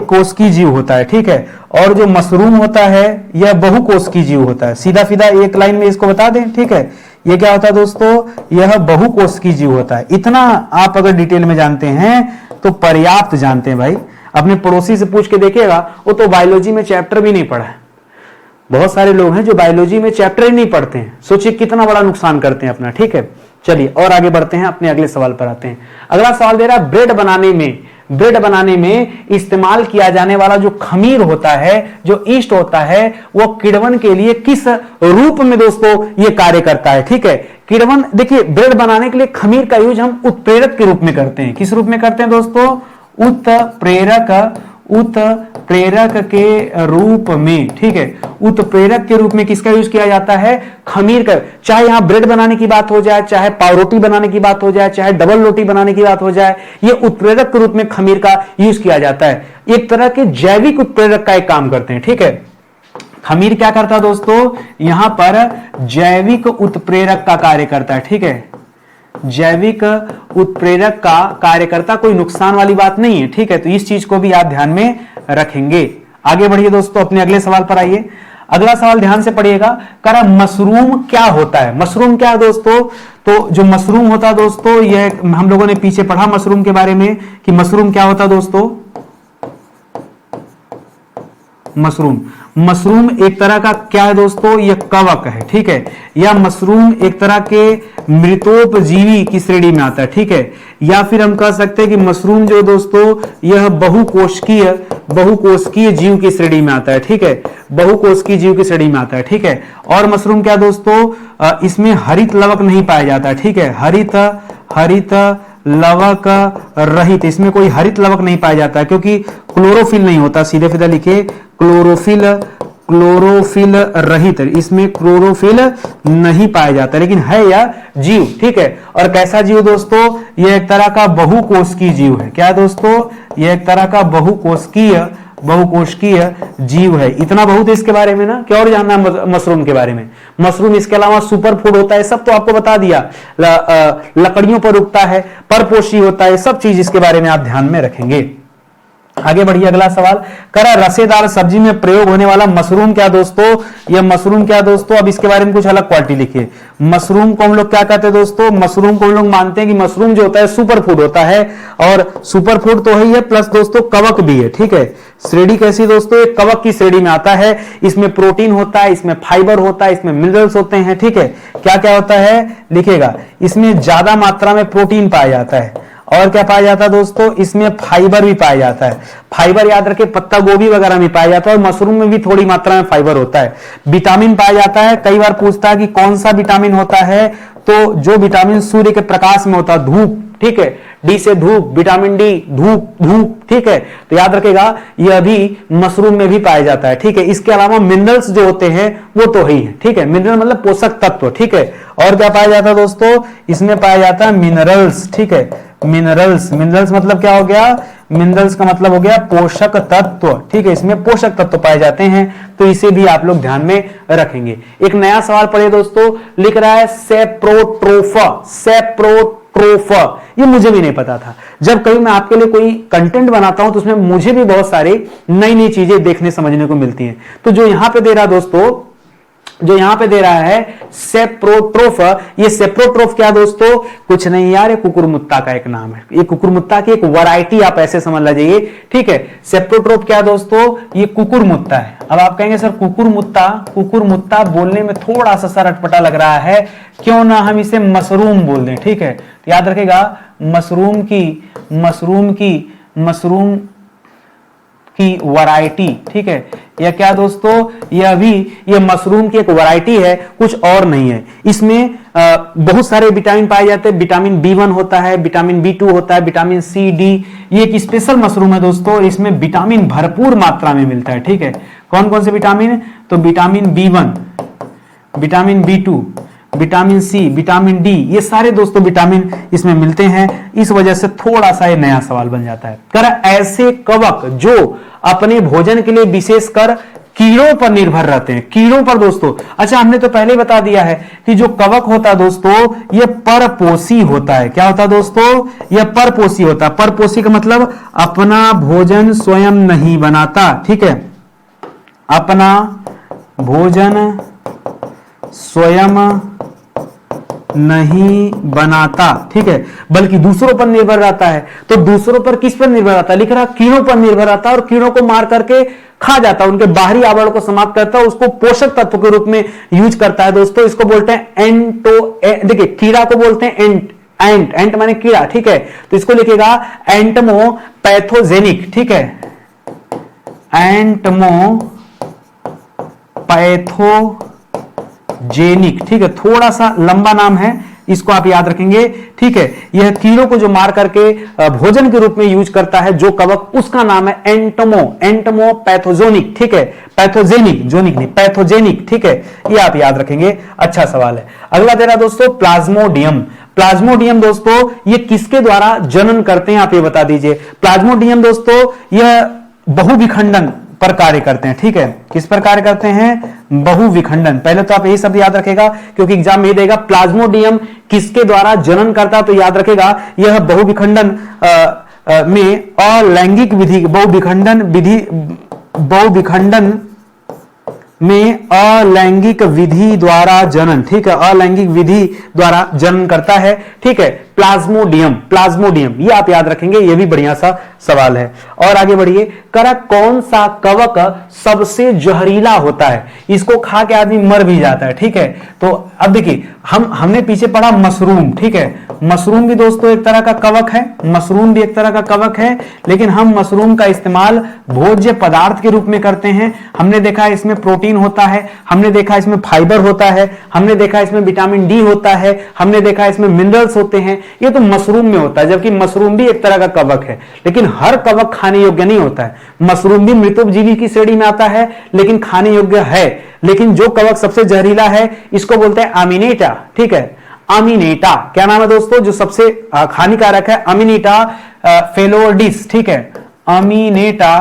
कोशिकीय जीव होता है, ठीक है। और जो मशरूम होता है यह बहुकोशिकीय जीव होता है। सीधा सीधा एक लाइन में इसको बता दें, ठीक है। ये क्या होता है दोस्तों? यह बहुकोशिकीय जीव होता है। इतना आप अगर डिटेल में जानते हैं तो पर्याप्त जानते हैं भाई। अपने पड़ोसी से पूछ के देखिएगा, वो तो बायोलॉजी में चैप्टर भी नहीं पढ़ा है। बहुत सारे लोग हैं जो बायोलॉजी में चैप्टर ही नहीं पढ़ते हैं, सोचिए कितना बड़ा नुकसान करते हैं अपना, ठीक है। चलिए और आगे बढ़ते हैं, अपने अगले सवाल पर आते हैं। अगला सवाल दे रहा है, ब्रेड बनाने में इस्तेमाल किया जाने वाला जो खमीर होता है, जो ईस्ट होता है, वो किण्वन के लिए किस रूप में दोस्तों ये कार्य करता है, ठीक है। किण्वन, देखिए ब्रेड बनाने के लिए खमीर का यूज हम उत्प्रेरक के रूप में करते हैं। किस रूप में करते हैं दोस्तों? उत्प्रेरक के रूप में, ठीक है। उत्प्रेरक के रूप में किसका यूज किया जाता है? खमीर का। चाहे यहां ब्रेड बनाने की बात हो जाए, चाहे पाव रोटी बनाने की बात हो जाए, चाहे डबल रोटी बनाने की बात हो जाए, ये उत्प्रेरक के रूप में खमीर का यूज किया जाता है। एक तरह के जैविक उत्प्रेरक का एक काम करते हैं, ठीक है। खमीर क्या करता है दोस्तों? यहां पर जैविक उत्प्रेरक का कार्य करता है, ठीक है। जैविक उत्प्रेरक का कार्यकर्ता, कोई नुकसान वाली बात नहीं है, ठीक है। तो इस चीज को भी आप ध्यान में रखेंगे। आगे बढ़िए दोस्तों, अपने अगले सवाल पर आइए। अगला सवाल ध्यान से पढ़िएगा, करा मशरूम क्या होता है? मशरूम क्या है दोस्तों? तो जो मशरूम होता है दोस्तों, यह हम लोगों ने पीछे पढ़ा मशरूम के बारे में कि मशरूम क्या होता है दोस्तों। मशरूम एक तरह का क्या है दोस्तों? यह कवक है, ठीक है। या मशरूम एक तरह के मृतोपजीवी की श्रेणी में आता है, ठीक है। या फिर हम कह सकते हैं कि मशरूम जो दोस्तों यह बहुकोशिकीय जीव की श्रेणी में आता है, ठीक है। बहुकोशिकीय जीव की श्रेणी में आता है, ठीक है। और मशरूम क्या दोस्तों? इसमें हरित लवक नहीं पाया जाता, ठीक है। हरित लवक रहित, इसमें कोई हरित लवक नहीं पाया जाता है, क्योंकि क्लोरोफिल नहीं होता। सीधे सीधे लिखे, क्लोरोफिल रहित, इसमें क्लोरोफिल नहीं पाया जाता, लेकिन है यह जीव, ठीक है। और कैसा जीव दोस्तों? यह एक तरह का बहुकोशिकीय जीव है। क्या दोस्तों? यह एक तरह का बहुकोशिकीय जीव है। इतना बहुत है इसके बारे में ना, क्या और जानना है मशरूम के बारे में? मशरूम इसके अलावा सुपर फूड होता है, सब तो आपको बता दिया। लकड़ियों पर उगता है, परपोषी होता है, सब चीज इसके बारे में आप ध्यान में रखेंगे। आगे बढ़िए, अगला सवाल, करा रसेदार सब्जी में प्रयोग होने वाला मशरूम क्या दोस्तों? यह मशरूम क्या दोस्तों? अब इसके बारे में कुछ अलग क्वालिटी लिखिए। मशरूम को हम लोग क्या कहते हैं दोस्तों? मशरूम को हम लोग मानते हैं कि मशरूम जो होता है सुपर फूड होता है, और सुपर फूड तो है, प्लस दोस्तों कवक भी है, ठीक है। श्रेणी कैसी दोस्तों? एक कवक की श्रेणी में आता है। इसमें प्रोटीन होता है, इसमें फाइबर होता है, इसमें मिनरल्स होते हैं, ठीक है। क्या क्या होता है लिखेगा, इसमें ज्यादा मात्रा में प्रोटीन पाया जाता है, और क्या पाया जाता है दोस्तों? इसमें फाइबर भी पाया जाता है। फाइबर याद रखें, पत्ता गोभी वगैरह में पाया जाता है, और मशरूम में भी थोड़ी मात्रा में फाइबर होता है। विटामिन पाया जाता है। कई बार पूछता है कि कौन सा विटामिन होता है, तो जो विटामिन सूर्य के प्रकाश में होता है, धूप, ठीक है। डी से धूप, विटामिन डी, धूप, ठीक है। तो याद रखेगा, यह भी मशरूम में भी पाया जाता है, ठीक है। इसके अलावा मिनरल्स जो होते हैं वो तो ही है, ठीक है। मिनरल मतलब पोषक तत्व, ठीक है। और क्या पाया जाता है दोस्तों? इसमें पाया जाता है मिनरल्स, ठीक है। मिनरल्स मतलब क्या हो गया? मिनरल्स का मतलब हो गया पोषक तत्व, ठीक है। इसमें पोषक तत्व पाए जाते हैं, तो इसे भी आप लोग ध्यान में रखेंगे। एक नया सवाल पढ़िए दोस्तों, लिख रहा है सेप्रोट्रोफा। ये मुझे भी नहीं पता था। जब कभी मैं आपके लिए कोई कंटेंट बनाता हूं तो उसमें मुझे भी बहुत सारी नई नई चीजें देखने समझने को मिलती हैं। तो जो यहां पे दे रहा दोस्तों जो यहां पे दे रहा है सेप्रोट्रोफ, ये सेप्रोट्रोफ क्या दोस्तों, कुछ नहीं यार, ये कुकुरमुत्ता का एक नाम है, ये कुकुरमुत्ता की एक वैरायटी आप ऐसे समझ लीजिए, ठीक है। सेप्रोट्रोफ क्या दोस्तों, ये कुकुरमुत्ता है। अब आप कहेंगे सर कुकुरमुत्ता, कुकुरमुत्ता बोलने में थोड़ा सा सर अटपटा लग रहा है, क्यों ना हम इसे मशरूम बोल दें, ठीक है। तो याद रखेगा मशरूम की वैरायटी, ठीक है। यह क्या दोस्तों, ये मशरूम की एक वैरायटी है, कुछ और नहीं है। इसमें बहुत सारे विटामिन पाए जाते हैं, विटामिन B1 होता है, विटामिन B2 होता है, विटामिन C, D। ये एक स्पेशल मशरूम है दोस्तों, और इसमें विटामिन भरपूर मात्रा में मिलता है, ठीक है। कौन कौन से विटामिन, तो vitamin B1, vitamin B2, vitamin C, vitamin D, ये सारे दोस्तों विटामिन इसमें मिलते हैं। इस वजह से थोड़ा सा ये नया सवाल बन जाता है। कर ऐसे कवक जो अपने भोजन के लिए विशेषकर कीड़ों पर निर्भर रहते हैं, कीड़ों पर दोस्तों। अच्छा, हमने तो पहले बता दिया है कि जो कवक होता है दोस्तों, यह परपोषी होता है। क्या होता है दोस्तों, यह परपोषी होता है। परपोषी का मतलब अपना भोजन स्वयं नहीं बनाता, ठीक है, अपना भोजन स्वयं नहीं बनाता, ठीक है, बल्कि दूसरों पर निर्भर रहता है। तो दूसरों पर किस पर निर्भर रहता है, लिख रहा कीड़ों पर निर्भर रहता है, और कीड़ों को मार करके खा जाता है, उनके बाहरी आवरण को समाप्त करता है, उसको पोषक तत्व के रूप में यूज करता है दोस्तों। इसको बोलते हैं देखिए कीड़ा को बोलते हैं एंट माने कीड़ा, ठीक है। तो इसको लिखेगा एंटमो पैथोजेनिक, ठीक है, एंटमो पैथो जेनिक, ठीक है, थोड़ा सा लंबा नाम है, इसको आप याद रखेंगे, ठीक है। यह कीड़ों को जो मार करके भोजन के रूप में यूज करता है जो कवक, उसका नाम है एंटमो पैथोजेनिक, ठीक है, पैथोजेनिक, जोनिक नहीं, पैथोजेनिक, ठीक है, ये आप याद रखेंगे। अच्छा सवाल है। अगला दे रहा दोस्तों प्लाज्मोडियम। प्लाज्मोडियम दोस्तों ये किसके द्वारा जनन करते हैं, आप ये बता दीजिए। प्लाज्मोडियम दोस्तों यह बहुविखंडन पर कार्य करते हैं, ठीक है। किस पर कार्य करते हैं, बहुविखंडन। पहले तो आप यही शब्द याद रखेगा, क्योंकि एग्जाम में देगा प्लाज्मोडियम किसके द्वारा जनन करता, तो याद रखेगा यह बहुविखंडन में अलैंगिक विधि, बहुविखंडन में अलैंगिक विधि द्वारा जनन, ठीक है, अलैंगिक विधि द्वारा जनन करता है, ठीक है। प्लाज्मोडियम ये आप याद रखेंगे, ये भी बढ़िया सा सवाल है। और आगे बढ़िए, करा कौन सा कवक सबसे जहरीला होता है, इसको खा के आदमी मर भी जाता है, ठीक है। तो अब देखिए हमने पीछे पढ़ा मशरूम, ठीक है, मशरूम भी दोस्तों एक तरह का कवक है, मशरूम भी एक तरह का कवक है, लेकिन हम मशरूम का इस्तेमाल भोज्य पदार्थ के रूप में करते हैं। हमने देखा इसमें प्रोटीन होता है, हमने देखा इसमें फाइबर होता है, हमने देखा इसमें विटामिन डी होता है, हमने देखा इसमें मिनरल्स होते हैं, ये तो मशरूम में होता है। जबकि मशरूम भी एक तरह का कवक है, लेकिन हर कवक खाने योग्य नहीं होता है। मशरूम भी मृतोपजीवी की श्रेणी में आता है, लेकिन खाने योग्य है। लेकिन जो कवक सबसे जहरीला है इसको बोलते हैं अमीनेटा, ठीक है, अमीनेटा। क्या नाम है दोस्तों, जो सबसे हानिकारक है, अमीनेटा फेलोडिस, ठीक है, अमीनेटा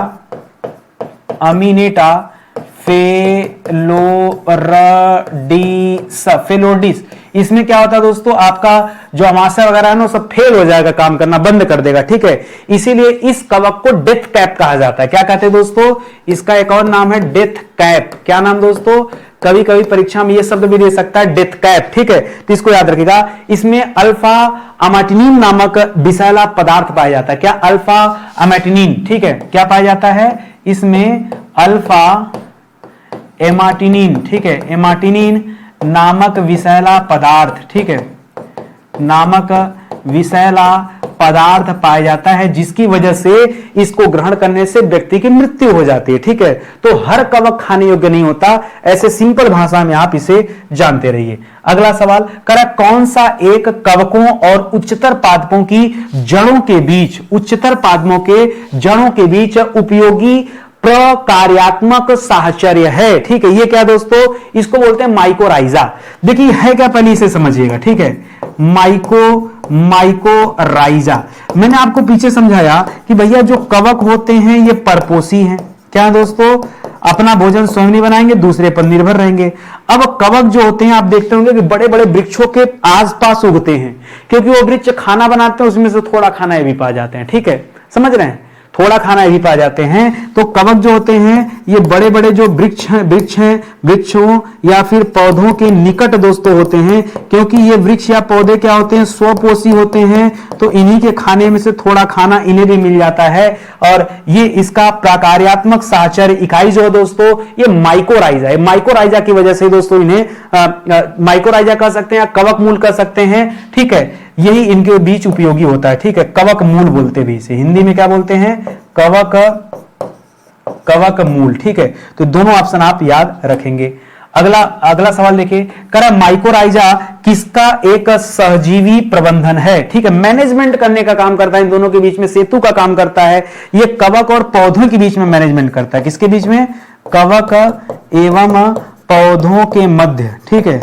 फेलोडिस। इसमें क्या होता है दोस्तों, आपका जो अमाशय वगैरह है ना सब फेल हो जाएगा, काम करना बंद कर देगा, ठीक है। इसीलिए इस कवक को डेथ कैप कहा जाता है। क्या कहते हैं दोस्तों, इसका एक और नाम है डेथ कैप। क्या नाम दोस्तों, कभी कभी परीक्षा में यह शब्द भी दे सकता है, डेथ कैप, ठीक है। तो इसको याद रखिएगा। इसमें अल्फा अमाटिनिन नामक विषैला पदार्थ पाया जाता है। क्या, अल्फा अमाटिनिन, ठीक है, क्या पाया जाता है इसमें, अल्फा एमाटिनिन, ठीक है, एमाटिनिन नामक विषैला पदार्थ, ठीक है, नामक विषैला पदार्थ पाया जाता है, जिसकी वजह से इसको ग्रहण करने से व्यक्ति की मृत्यु हो जाती है, ठीक है। तो हर कवक खाने योग्य नहीं होता, ऐसे सिंपल भाषा में आप इसे जानते रहिए। अगला सवाल, करा कौन सा एक कवकों और उच्चतर पादपों की जड़ों के बीच, उच्चतर पादपों के जड़ों के बीच उपयोगी प्रकार्यात्मक साहचर्य है, ठीक है। ये क्या दोस्तों, इसको बोलते हैं माइकोराइजा। देखिए है क्या, पहले इसे समझिएगा, ठीक है, माइकोराइजा। मैंने आपको पीछे समझाया कि भैया जो कवक होते हैं ये परपोषी हैं। क्या दोस्तों, अपना भोजन स्वयं नहीं बनाएंगे, दूसरे पर निर्भर रहेंगे। अब कवक जो होते हैं आप देखते होंगे कि बड़े बड़े वृक्षों के आसपास उगते हैं, क्योंकि वो वृक्ष खाना बनाते हैं, उसमें से थोड़ा खाना ये भी पा जाते हैं, ठीक है, समझ रहे हैं। थोड़ा खाना ये भी पा जाते हैं। तो कवक जो होते हैं ये बड़े बड़े जो वृक्ष हैं, वृक्षों या फिर पौधों के निकट दोस्तों होते हैं, क्योंकि ये वृक्ष या पौधे क्या होते हैं, स्वपोषी होते हैं। तो इन्हीं के खाने में से थोड़ा खाना इन्हें भी मिल जाता है। और ये इसका प्रकार्यात्मक साहचर्य इकाई जो है दोस्तों ये माइकोराइजा है। माइकोराइजा की वजह से दोस्तों इन्हें माइकोराइजा कह सकते हैं या कवक मूल कह सकते हैं। ठीक है, यही इनके बीच उपयोगी होता है। ठीक है, कवक मूल बोलते भी इसे, हिंदी में क्या बोलते हैं, कवक मूल। ठीक है, तो दोनों ऑप्शन आप याद रखेंगे। अगला सवाल देखिए, करा माइकोराइजा किसका एक सहजीवी प्रबंधन है। ठीक है, मैनेजमेंट करने का काम करता है, इन दोनों के बीच में सेतु का काम करता है। ये कवक और पौधों के बीच में मैनेजमेंट करता है। किसके बीच में, कवक एवं पौधों के मध्य। ठीक है,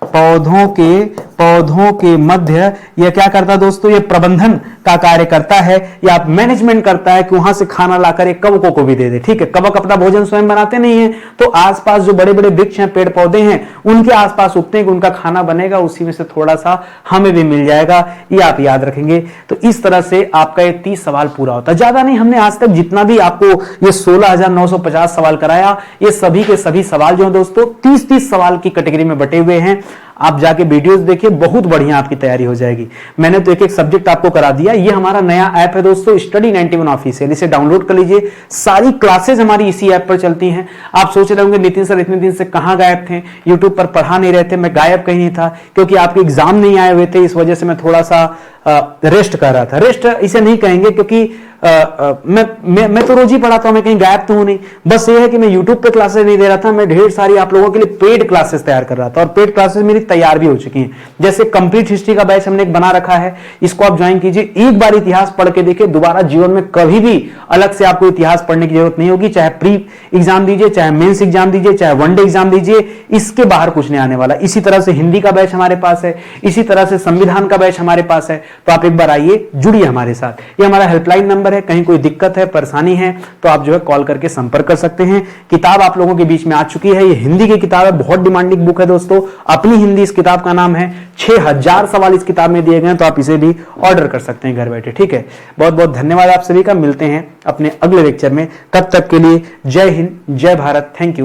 पौधों के मध्य यह क्या करता है दोस्तों, यह प्रबंधन का कार्य करता है या मैनेजमेंट करता है कि वहां से खाना लाकर एक कवकों को भी दे दे। ठीक है, कवक अपना भोजन स्वयं बनाते नहीं है, तो आसपास जो बड़े बड़े वृक्ष हैं, पेड़ पौधे हैं, उनके आसपास उगते हैं कि उनका खाना बनेगा, उसी में से थोड़ा सा हमें भी मिल जाएगा। ये आप याद रखेंगे। तो इस तरह से आपका ये 30 सवाल पूरा होता है। ज्यादा नहीं, हमने आज तक जितना भी आपको ये 16,950 सवाल कराया, ये सभी के सभी सवाल जो है दोस्तों 30-30 सवाल की कैटेगरी में बटे हुए हैं। आप जाके वीडियोस देखिए, बहुत बढ़िया आपकी तैयारी हो जाएगी। मैंने तो एक एक सब्जेक्ट आपको करा दिया। ये हमारा नया ऐप है दोस्तों, स्टडी 91 ऑफिशियल, इसे डाउनलोड कर लीजिए। सारी क्लासेस हमारी इसी ऐप पर चलती हैं। आप सोच रहे होंगे नितिन सर इतने दिन से कहां गायब थे, यूट्यूब पर पढ़ा नहीं रहे थे। मैं गायब कहीं नहीं था, क्योंकि आपके एग्जाम नहीं आए हुए थे, इस वजह से मैं थोड़ा सा रेस्ट कर रहा था। रेस्ट इसे नहीं कहेंगे, क्योंकि मैं तो रोज ही पढ़ाता हूं, मैं कहीं गायब तो हूं नहीं। बस ये है कि मैं यूट्यूब पे क्लासेस नहीं दे रहा था, मैं ढेर सारी आप लोगों के लिए पेड क्लासेस तैयार कर रहा था, और पेड क्लासेस मेरी तैयार भी हो चुकी हैं। जैसे कंप्लीट हिस्ट्री का बैच हमने एक बना रखा है, इसको आप ज्वाइन कीजिए। एक बार इतिहास पढ़ के देखिए, दोबारा जीवन में कभी भी अलग से आपको इतिहास पढ़ने की जरूरत नहीं होगी। चाहे प्री एग्जाम दीजिए, चाहे मेंस एग्जाम दीजिए, चाहे वनडे एग्जाम दीजिए, इसके बाहर कुछ नहीं आने वाला। इसी तरह से हिंदी का बैच हमारे पास है, इसी तरह से संविधान का बैच हमारे पास है। तो आप एक बार आइए, जुड़िए हमारे साथ। ये हमारा हेल्पलाइन नंबर है, कहीं कोई दिक्कत है, परेशानी है, तो आप जो है कॉल करके संपर्क कर सकते हैं। किताब आप लोगों के बीच में आ चुकी है, ये हिंदी की किताब है, बहुत डिमांडिंग बुक है दोस्तों। अपनी हिंदी इस किताब का नाम है। 6000 सवाल इस किताब में दिए गए हैं, तो आप इसे भी ऑर्डर कर सकते हैं घर बैठे। ठीक है, बहुत बहुत धन्यवाद आप सभी का। मिलते हैं अपने अगले लेक्चर में, तब तक के लिए जय हिंद, जय Bharat. Thank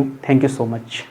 you so much.